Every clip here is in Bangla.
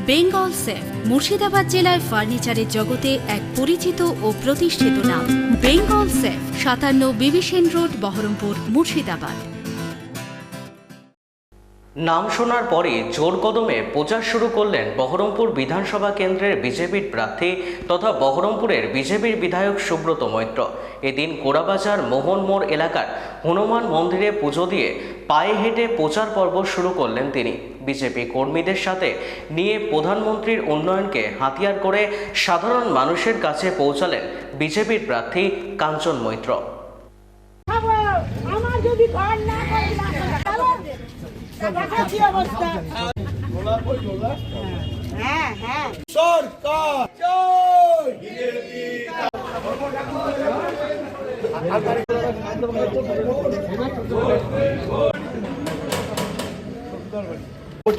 বেঙ্গল সেফ মুর্শিদাবাদ জেলায় ফার্নিচারের জগতে এক পরিচিত ও প্রতিষ্ঠিত নাম। বেঙ্গল সেফ ৫৭ বিবি সেন রোড, বহরমপুর, মুর্শিদাবাদ। নাম শোনার পরই জোর কদমে প্রচার শুরু করলেন বহরমপুর বিধানসভা কেন্দ্রের বিজেপির প্রার্থী তথা বহরমপুরের বিজেপির বিধায়ক সুব্রত মৈত্র। এদিন গোড়াবাজার মোহন মোড় এলাকার হনুমান মন্দিরে পুজো দিয়ে পায়ে হেঁটে প্রচার পর্ব শুরু করলেন তিনি। বিজেপি কর্মীদের সাথে নিয়ে প্রধানমন্ত্রীর উন্নয়নকে হাতিয়ার করে সাধারণ মানুষের কাছে পৌঁছালেন বিজেপির প্রার্থী কাঞ্চন মৈত্র।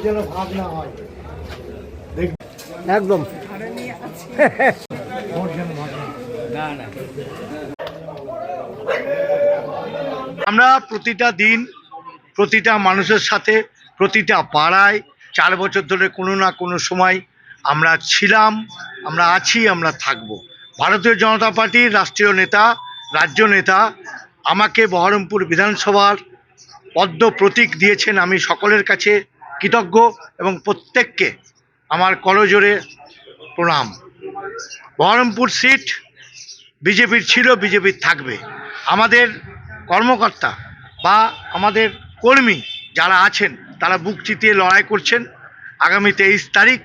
যেন ভাগ না হয় একদম আমরা প্রতিটা দিন প্রতিটা মানুষের সাথে প্রতিটা পাড়ায় 4 বছর ধরে কোনো না কোনো সময় আমরা ছিলাম, আমরা আছি, আমরা থাকব। ভারতীয় জনতা পার্টির রাষ্ট্রীয় নেতা, রাজ্য নেতা আমাকে বহরমপুর বিধানসভার পদ্ম প্রতীক দিয়েছেন। আমি সকলের কাছে কৃতজ্ঞ এবং প্রত্যেককে আমার করজোড়ে প্রণাম। বহরমপুর সিট বিজেপির ছিল, বিজেপির থাকবে। আমাদের কর্মকর্তা বা আমাদের কর্মী যারা আছেন তারা বুক চিতিয়ে লড়াই করছেন। আগামী 23 তারিখ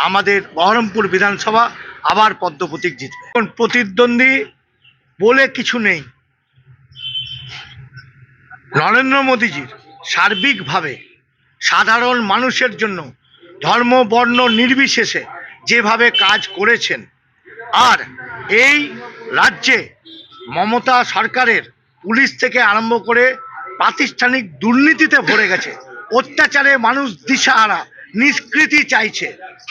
আমাদের বহরমপুর বিধানসভা আবার পদ্ম প্রতীক জিতবে। প্রতিদ্বন্দ্বী বলে কিছু নেই। নরেন্দ্র মোদীজির সার্বিকভাবে সাধারণ মানুষের জন্য ধর্ম বর্ণ নির্বিশেষে যেভাবে কাজ করেছেন, আর এই রাজ্যে মমতা সরকারের পুলিশ থেকে আরম্ভ করে প্রাতিষ্ঠানিক দুর্নীতিতে ভরে গেছে। অত্যাচারে মানুষ দিশাহারা, নিষ্কৃতি চাইছে।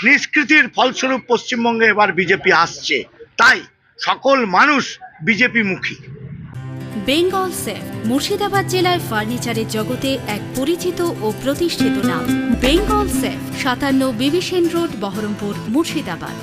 নিষ্কৃতির ফলস্বরূপ পশ্চিমবঙ্গে এবার বিজেপি আসছে, তাই সকল মানুষ বিজেপি মুখী। বেঙ্গল সেফ মুর্শিদাবাদ জেলায় ফার্নিচারের জগতে এক পরিচিত ও প্রতিষ্ঠিত নাম। বেঙ্গল সেফ ৫৭ বিবি সেন রোড, বহরমপুর, মুর্শিদাবাদ।